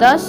10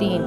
3,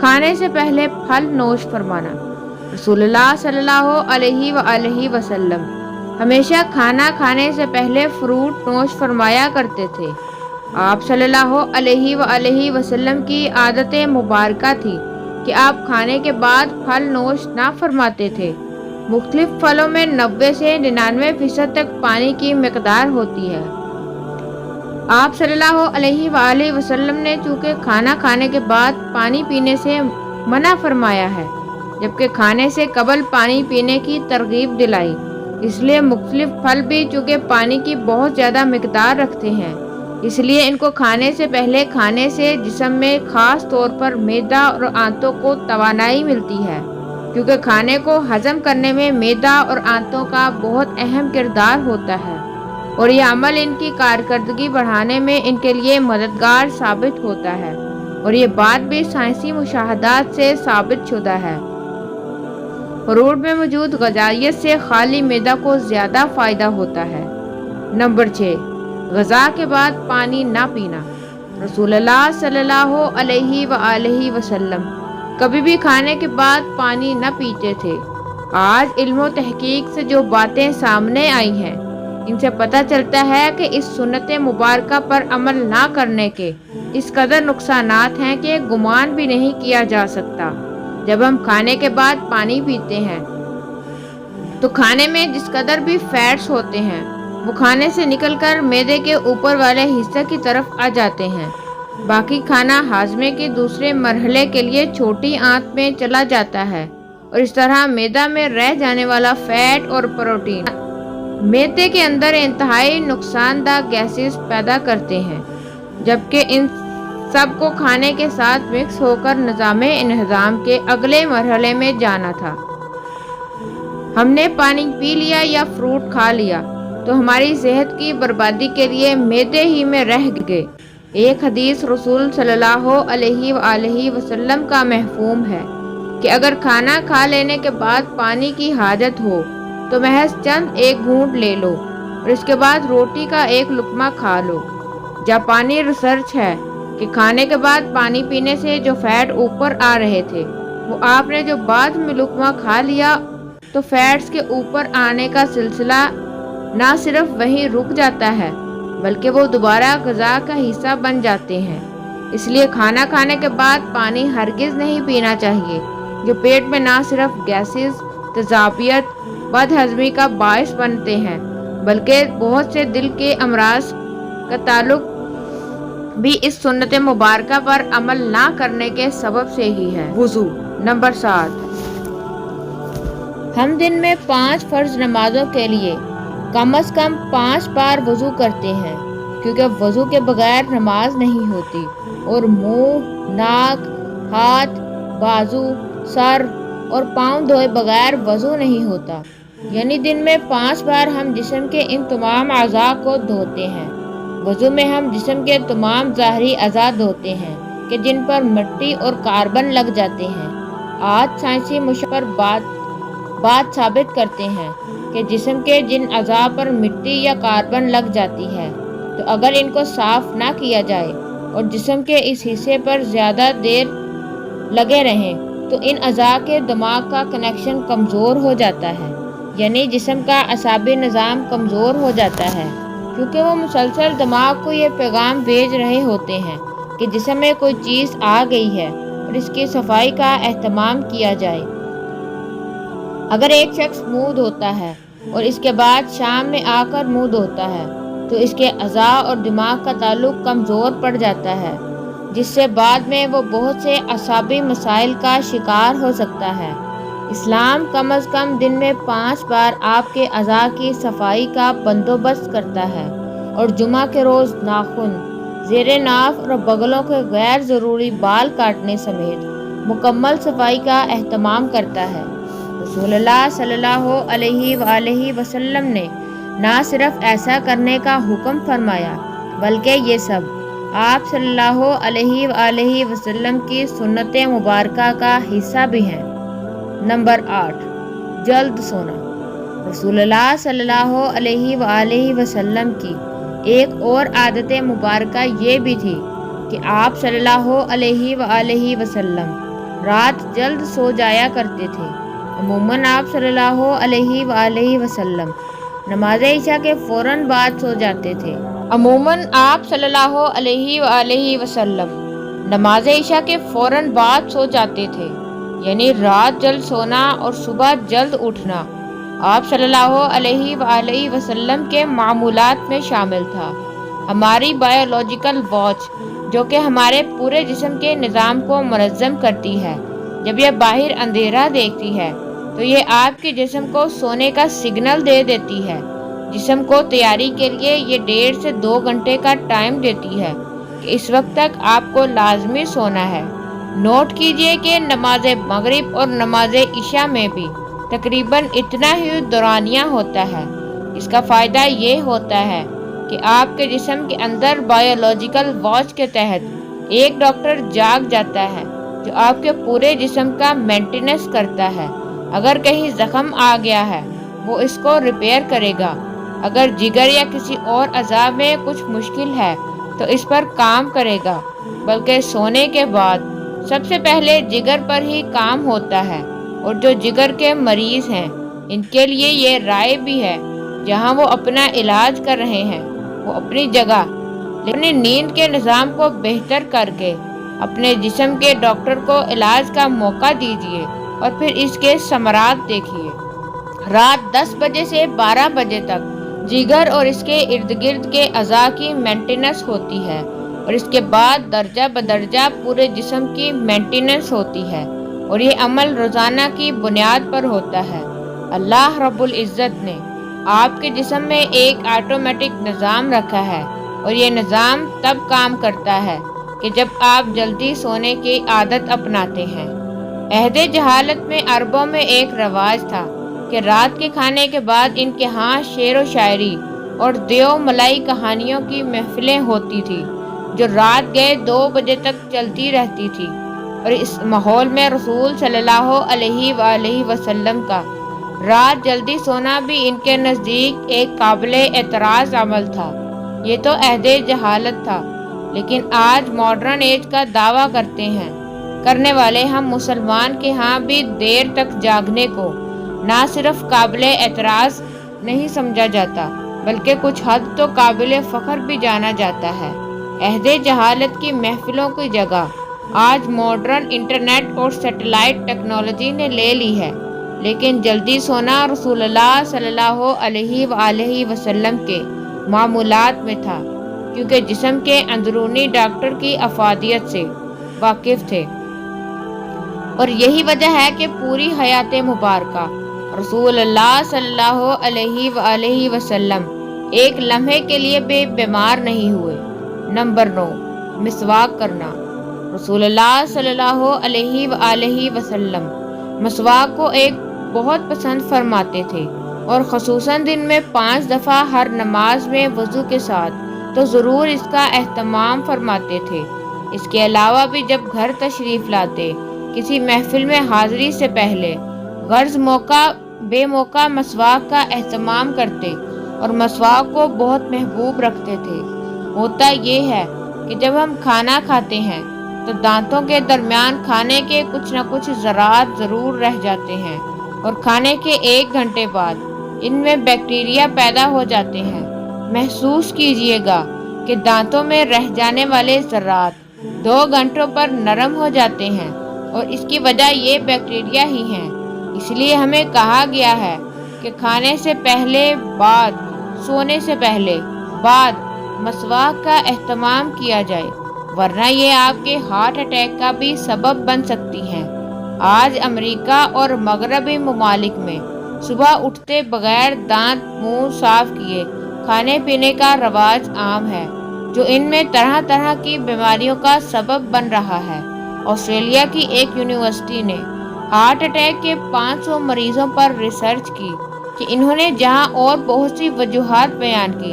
کھانے سے پہلے پھل نوش فرمانا۔ رسول اللہ صلی اللہ علیہ وسلم ہمیشہ کھانا کھانے سے پہلے فروٹ نوش فرمایا کرتے تھے۔ آپ صلی اللہ علیہ وسلم کی عادت مبارکہ تھی کہ آپ کھانے کے بعد پھل نوش نہ فرماتے تھے۔ مختلف پھلوں میں 90 سے 99% تک پانی کی مقدار ہوتی ہے۔ آپ صلی اللہ علیہ وسلم نے چونکہ کھانا کھانے کے بعد پانی پینے سے منع فرمایا ہے، جبکہ کھانے سے قبل پانی پینے کی ترغیب دلائی، اس لیے مختلف پھل بھی چونکہ پانی کی بہت زیادہ مقدار رکھتے ہیں، اس لیے ان کو کھانے سے پہلے کھانے سے جسم میں خاص طور پر معدہ اور آنتوں کو توانائی ملتی ہے، کیونکہ کھانے کو ہضم کرنے میں معدہ اور آنتوں کا بہت اہم کردار ہوتا ہے، اور یہ عمل ان کی کارکردگی بڑھانے میں ان کے لیے مددگار ثابت ہوتا ہے، اور یہ بات بھی سائنسی مشاہدات سے ثابت شدہ ہے۔ فروٹ میں موجود غذائیت سے خالی معدہ کو زیادہ فائدہ ہوتا ہے۔ نمبر 6، غذا کے بعد پانی نہ پینا۔ رسول اللہ صلی اللہ علیہ وسلم کبھی بھی کھانے کے بعد پانی نہ پیتے تھے۔ آج علم و تحقیق سے جو باتیں سامنے آئی ہیں، ان سے پتہ چلتا ہے کہ اس سنت مبارکہ پر عمل نہ کرنے کے اس قدر نقصانات ہیں کہ گمان بھی نہیں کیا جا سکتا۔ جب ہم کھانے کے بعد پانی پیتے ہیں تو کھانے میں جس قدر بھی فیٹس ہوتے ہیں وہ کھانے سے نکل کر معدے کے اوپر والے حصے کی طرف آ جاتے ہیں۔ باقی کھانا ہاضمے کے دوسرے مرحلے کے لیے چھوٹی آنت میں چلا جاتا ہے، اور اس طرح معدہ میں رہ جانے والا فیٹ اور پروٹین معدے کے اندر انتہائی نقصان دہ گیسز پیدا کرتے ہیں، جبکہ ان سب کو کھانے کے ساتھ مکس ہو کر نظام انہضام کے اگلے مرحلے میں جانا تھا۔ ہم نے پانی پی لیا یا فروٹ کھا لیا تو ہماری صحت کی بربادی کے لیے معدے ہی میں رہ گئے۔ ایک حدیث رسول صلی اللہ علیہ وسلم کا مفہوم ہے کہ اگر کھانا کھا لینے کے بعد پانی کی حاجت ہو تو محض چند ایک گھونٹ لے لو اور اس کے بعد روٹی کا ایک لقمہ کھا لو۔ جاپانی ریسرچ ہے کہ کھانے کے بعد پانی پینے سے جو فیٹ اوپر آ رہے تھے وہ آپ نے جو بعد میں لقمہ کھا لیا تو فیٹس کے اوپر آنے کا سلسلہ نہ صرف وہیں رک جاتا ہے بلکہ وہ دوبارہ غذا کا حصہ بن جاتے ہیں۔ اس لیے کھانا کھانے کے بعد پانی ہرگز نہیں پینا چاہیے، جو پیٹ میں نہ صرف گیسز، تیزابیت، بد ہضمی کا باعث بنتے ہیں بلکہ بہت سے دل کے امراض کا تعلق بھی اس سنت مبارکہ پر عمل نہ کرنے کے سبب سے ہی ہے۔ وضو۔ نمبر 7، ہم دن میں 5 فرض نمازوں کے لیے کم از کم 5 بار وضو کرتے ہیں، کیونکہ وضو کے بغیر نماز نہیں ہوتی، اور منہ، ناک، ہاتھ، بازو، سر اور پاؤں دھوئے بغیر وضو نہیں ہوتا۔ یعنی دن میں 5 بار ہم جسم کے ان تمام اعضاء کو دھوتے ہیں۔ وضو میں ہم جسم کے تمام ظاہری اعضاء دھوتے ہیں کہ جن پر مٹی اور کاربن لگ جاتے ہیں۔ آج سائنسی مشاہدات پر بات ثابت کرتے ہیں کہ جسم کے جن اعضاء پر مٹی یا کاربن لگ جاتی ہے تو اگر ان کو صاف نہ کیا جائے اور جسم کے اس حصے پر زیادہ دیر لگے رہیں تو ان اعضاء کے دماغ کا کنیکشن کمزور ہو جاتا ہے، یعنی جسم کا اعصابی نظام کمزور ہو جاتا ہے، کیونکہ وہ مسلسل دماغ کو یہ پیغام بھیج رہے ہوتے ہیں کہ جسم میں کوئی چیز آ گئی ہے اور اس کی صفائی کا اہتمام کیا جائے۔ اگر ایک شخص منہ دھوتا ہے اور اس کے بعد شام میں آ کر منہ دھوتا ہے تو اس کے اعضاء اور دماغ کا تعلق کمزور پڑ جاتا ہے، جس سے بعد میں وہ بہت سے اعصابی مسائل کا شکار ہو سکتا ہے۔ اسلام کم از کم دن میں 5 بار آپ کے اعضاء کی صفائی کا بندوبست کرتا ہے، اور جمعہ کے روز ناخن، زیر ناف اور بغلوں کے غیر ضروری بال کاٹنے سمیت مکمل صفائی کا اہتمام کرتا ہے۔ رسول اللہ صلی اللہ علیہ وسلم نے نہ صرف ایسا کرنے کا حکم فرمایا بلکہ یہ سب آپ صلی اللہ علیہ وسلم کی سنت مبارکہ کا حصہ بھی ہیں۔ نمبر 8، جلد سونا۔ رسول اللہ صلی اللہ علیہ وسلم کی ایک اور عادت مبارکہ یہ بھی تھی کہ آپ صلی اللہ علیہ وسلم رات جلد سو جایا کرتے تھے۔ عموماً آپ صلی اللہ علیہ وآلہ وسلم نماز عشاء کے فوراً بعد سو جاتے تھے۔ عموماً آپ صلی اللہ علیہ وآلہ وسلم نماز عشاء کے فوراً بعد سو جاتے تھے، یعنی رات جلد سونا اور صبح جلد اٹھنا آپ صلی اللہ علیہ وآلہ وسلم کے معمولات میں شامل تھا۔ ہماری بایولوجیکل واچ جو کہ ہمارے پورے جسم کے نظام کو منظم کرتی ہے، جب یہ باہر اندھیرا دیکھتی ہے تو یہ آپ کے جسم کو سونے کا سگنل دے دیتی ہے۔ جسم کو تیاری کے لیے یہ 1.5 سے 2 گھنٹے کا ٹائم دیتی ہے کہ اس وقت تک آپ کو لازمی سونا ہے۔ نوٹ کیجئے کہ نماز مغرب اور نماز عشاء میں بھی تقریباً اتنا ہی دورانیہ ہوتا ہے۔ اس کا فائدہ یہ ہوتا ہے کہ آپ کے جسم کے اندر بایولوجیکل واچ کے تحت ایک ڈاکٹر جاگ جاتا ہے جو آپ کے پورے جسم کا مینٹیننس کرتا ہے۔ اگر کہیں زخم آ گیا ہے وہ اس کو ریپیئر کرے گا، اگر جگر یا کسی اور اعضاء میں کچھ مشکل ہے تو اس پر کام کرے گا، بلکہ سونے کے بعد سب سے پہلے جگر پر ہی کام ہوتا ہے۔ اور جو جگر کے مریض ہیں ان کے لیے یہ رائے بھی ہے جہاں وہ اپنا علاج کر رہے ہیں وہ اپنی جگہ اپنی نیند کے نظام کو بہتر کر کے اپنے جسم کے ڈاکٹر کو علاج کا موقع دیجیے اور پھر اس کے ثمرات دیکھیے۔ رات 10 بجے سے 12 بجے تک جگر اور اس کے ارد گرد کے اعضاء کی مینٹیننس ہوتی ہے اور اس کے بعد درجہ بدرجہ پورے جسم کی مینٹیننس ہوتی ہے، اور یہ عمل روزانہ کی بنیاد پر ہوتا ہے۔ اللہ رب العزت نے آپ کے جسم میں ایک آٹومیٹک نظام رکھا ہے، اور یہ نظام تب کام کرتا ہے کہ جب آپ جلدی سونے کی عادت اپناتے ہیں۔ عہد جہالت میں عربوں میں ایک رواج تھا کہ رات کے کھانے کے بعد ان کے ہاں شعر و شاعری اور دیو ملائی کہانیوں کی محفلیں ہوتی تھی جو رات گئے 2 بجے تک چلتی رہتی تھی، اور اس ماحول میں رسول صلی اللہ علیہ وآلہ وسلم کا رات جلدی سونا بھی ان کے نزدیک ایک قابل اعتراض عمل تھا۔ یہ تو عہد جہالت تھا، لیکن آج ماڈرن ایج کا دعویٰ کرنے والے ہم مسلمان کے ہاں بھی دیر تک جاگنے کو نہ صرف قابل اعتراض نہیں سمجھا جاتا بلکہ کچھ حد تو قابل فخر بھی جانا جاتا ہے۔ عہد جہالت کی محفلوں کی جگہ آج ماڈرن انٹرنیٹ اور سیٹلائٹ ٹیکنالوجی نے لے لی ہے، لیکن جلدی سونا رسول اللہ صلی اللہ علیہ وآلہ وسلم کے معمولات میں تھا، کیونکہ جسم کے اندرونی ڈاکٹر کی افادیت سے واقف تھے، اور یہی وجہ ہے کہ پوری حیات مبارکہ رسول اللہ صلی اللہ علیہ وآلہ وسلم ایک لمحے کے لیے بھی بیمار نہیں ہوئے۔ نمبر 9، مسواک کرنا۔ رسول اللہ صلی اللہ علیہ وآلہ وسلم مسواک کو ایک بہت پسند فرماتے تھے، اور خصوصاً دن میں 5 دفعہ ہر نماز میں وضو کے ساتھ تو ضرور اس کا اہتمام فرماتے تھے۔ اس کے علاوہ بھی جب گھر تشریف لاتے کسی محفل میں حاضری سے پہلے غرض بے موقع مسواک کا اہتمام کرتے اور مسواک کو بہت محبوب رکھتے تھے۔ ہوتا یہ ہے کہ جب ہم کھانا کھاتے ہیں تو دانتوں کے درمیان کھانے کے کچھ نہ کچھ ذرات ضرور رہ جاتے ہیں، اور کھانے کے 1 گھنٹے بعد ان میں بیکٹیریا پیدا ہو جاتے ہیں۔ محسوس کیجئے گا کہ دانتوں میں رہ جانے والے ذرات 2 گھنٹوں پر نرم ہو جاتے ہیں، اور اس کی وجہ یہ بیکٹیریا ہی ہیں۔ اس لیے ہمیں کہا گیا ہے کہ کھانے سے پہلے، بعد، سونے سے پہلے، بعد مسواک کا اہتمام کیا جائے، ورنہ یہ آپ کے ہارٹ اٹیک کا بھی سبب بن سکتی ہیں۔ آج امریکہ اور مغربی ممالک میں صبح اٹھتے بغیر دانت منہ صاف کیے کھانے پینے کا رواج عام ہے، جو ان میں طرح طرح کی بیماریوں کا سبب بن رہا ہے۔ آسٹریلیا کی ایک یونیورسٹی نے ہارٹ اٹیک کے 500 مریضوں پر ریسرچ کی کہ انہوں نے جہاں اور بہت سی وجوہات بیان کی،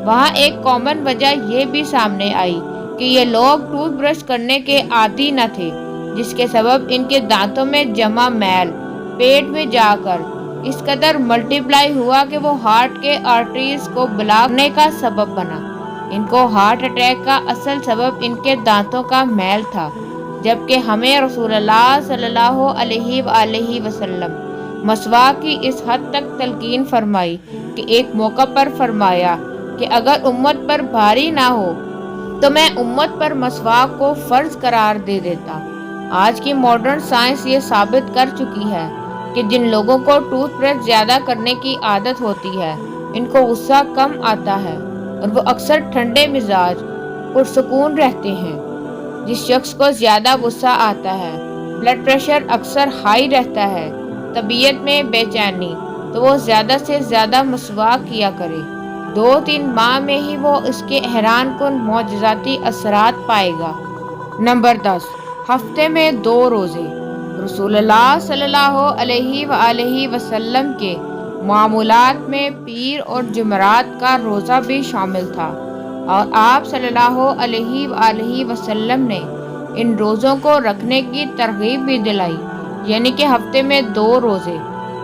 وہاں ایک کامن وجہ یہ بھی سامنے آئی کہ یہ لوگ ٹوتھ برش کرنے کے عادی نہ تھے، جس کے سبب ان کے دانتوں میں جمع میل پیٹ میں جا کر اس قدر ملٹیپلائی ہوا کہ وہ ہارٹ کے آرٹریز کو بلاک کرنے کا سبب بنا۔ ان کو ہارٹ اٹیک کا اصل سبب ان کے دانتوں کا میل تھا۔ جبکہ ہمیں رسول اللہ صلی اللہ علیہ وآلہ وسلم مسواک کی اس حد تک تلقین فرمائی کہ ایک موقع پر فرمایا کہ اگر امت پر بھاری نہ ہو تو میں امت پر مسواک کو فرض قرار دے دیتا۔ آج کی ماڈرن سائنس یہ ثابت کر چکی ہے کہ جن لوگوں کو ٹوتھ برش زیادہ کرنے کی عادت ہوتی ہے ان کو غصہ کم آتا ہے اور وہ اکثر ٹھنڈے مزاج پرسکون رہتے ہیں۔ جس شخص کو زیادہ غصہ آتا ہے، بلڈ پریشر اکثر ہائی رہتا ہے، طبیعت میں بے چینی، تو وہ زیادہ سے زیادہ مسواک کیا کرے۔ 2-3 ماہ میں ہی وہ اس کے حیران کن معجزاتی اثرات پائے گا۔ نمبر 10، ہفتے میں 2 روزے۔ رسول اللہ صلی اللہ علیہ وآلہ وسلم کے معمولات میں پیر اور جمعرات کا روزہ بھی شامل تھا، اور آپ صلی اللہ علیہ وآلہ وسلم نے ان روزوں کو رکھنے کی ترغیب بھی دلائی، یعنی کہ ہفتے میں 2 روزے۔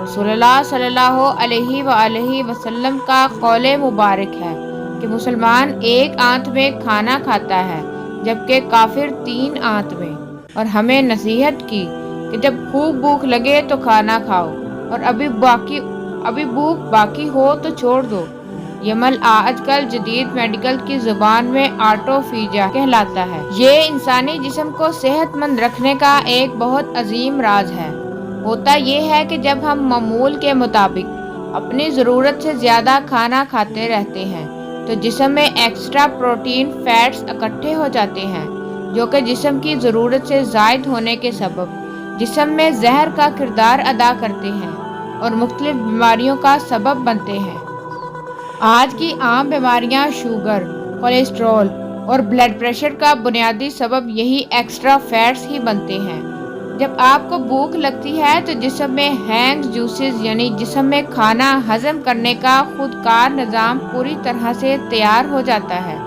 رسول اللہ صلی اللہ علیہ وآلہ وسلم کا قول مبارک ہے کہ مسلمان 1 آنت میں کھانا کھاتا ہے جبکہ کافر 3 آنت میں، اور ہمیں نصیحت کی کہ جب خوب بھوک لگے تو کھانا کھاؤ اور ابھی بھوک باقی ہو تو چھوڑ دو۔ یہ عمل آج کل جدید میڈیکل کی زبان میں آٹوفیجا کہلاتا ہے۔ یہ انسانی جسم کو صحت مند رکھنے کا ایک بہت عظیم راز ہے۔ ہوتا یہ ہے کہ جب ہم معمول کے مطابق اپنی ضرورت سے زیادہ کھانا کھاتے رہتے ہیں تو جسم میں ایکسٹرا پروٹین فیٹس اکٹھے ہو جاتے ہیں، جو کہ جسم کی ضرورت سے زائد ہونے کے سبب جسم میں زہر کا کردار ادا کرتے ہیں اور مختلف بیماریوں کا سبب بنتے ہیں۔ آج کی عام بیماریاں شوگر، کولیسٹرول اور بلڈ پریشر کا بنیادی سبب یہی ایکسٹرا فیٹس ہی بنتے ہیں۔ جب آپ کو بھوک لگتی ہے تو جسم میں ہینگ جوسز یعنی جسم میں کھانا ہضم کرنے کا خودکار نظام پوری طرح سے تیار ہو جاتا ہے،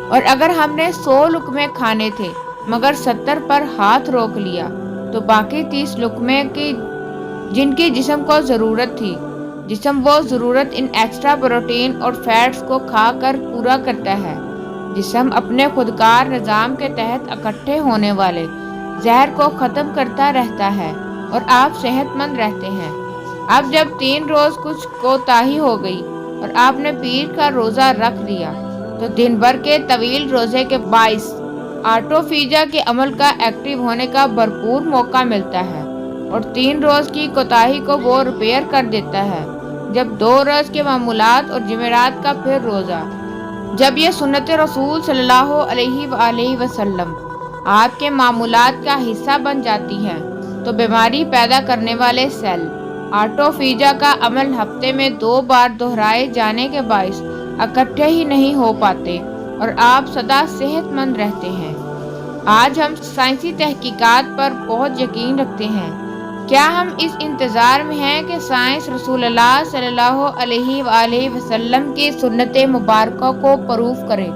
اور اگر ہم نے 100 لقمے کھانے تھے مگر 70 پر ہاتھ روک لیا تو باقی 30 لقمے کی جن کی جسم کو ضرورت تھی، جسم وہ ضرورت ان ایکسٹرا پروٹین اور فیٹس کو کھا کر پورا کرتا ہے۔ جسم اپنے خودکار نظام کے تحت اکٹھے ہونے والے زہر کو ختم کرتا رہتا ہے اور آپ صحت مند رہتے ہیں۔ اب جب 3 روز کچھ کوتاہی ہو گئی اور آپ نے پیر کا روزہ رکھ لیا تو دن بھر کے طویل روزے کے باعث آٹوفیجا کے عمل کا ایکٹیو ہونے کا بھرپور موقع ملتا ہے، اور 3 روز کی کوتاہی کو وہ ریپیئر کر دیتا ہے جب 2 روز کے معمولات اور جمعرات کا پھر روزہ۔ جب یہ سنت رسول صلی اللہ علیہ وآلہ وسلم آپ کے معمولات کا حصہ بن جاتی ہے تو بیماری پیدا کرنے والے سیل آٹوفیجا کا عمل ہفتے میں 2 بار دہرائے جانے کے باعث اکٹھے ہی نہیں ہو پاتے اور آپ سدا صحت مند رہتے ہیں۔ آج ہم سائنسی تحقیقات پر بہت یقین رکھتے ہیں۔ کیا ہم اس انتظار میں ہیں کہ سائنس رسول اللہ صلی اللہ علیہ وآلہ وسلم کی سنت مبارکہ کو پروف کرے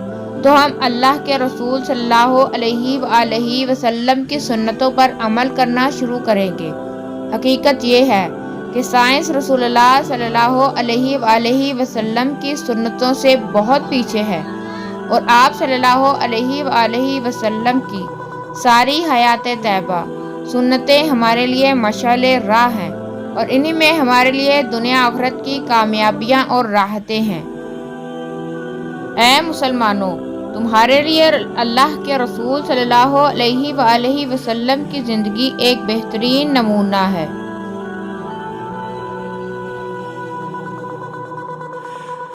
تو ہم اللہ کے رسول صلی اللہ علیہ وآلہ وسلم کی سنتوں پر عمل کرنا شروع کریں گے؟ حقیقت یہ ہے کہ سائنس رسول اللہ صلی اللہ علیہ وآلہ وسلم کی سنتوں سے بہت پیچھے ہے، اور آپ صلی اللہ علیہ وآلہ وسلم کی ساری حیات طیبہ سنتیں ہمارے لیے مشعل راہ ہیں، اور انہی میں ہمارے لیے دنیا آخرت کی کامیابیاں اور راحتیں ہیں۔ اے مسلمانوں، تمہارے لیے اللہ کے رسول صلی اللہ علیہ وآلہ وسلم کی زندگی ایک بہترین نمونہ ہے۔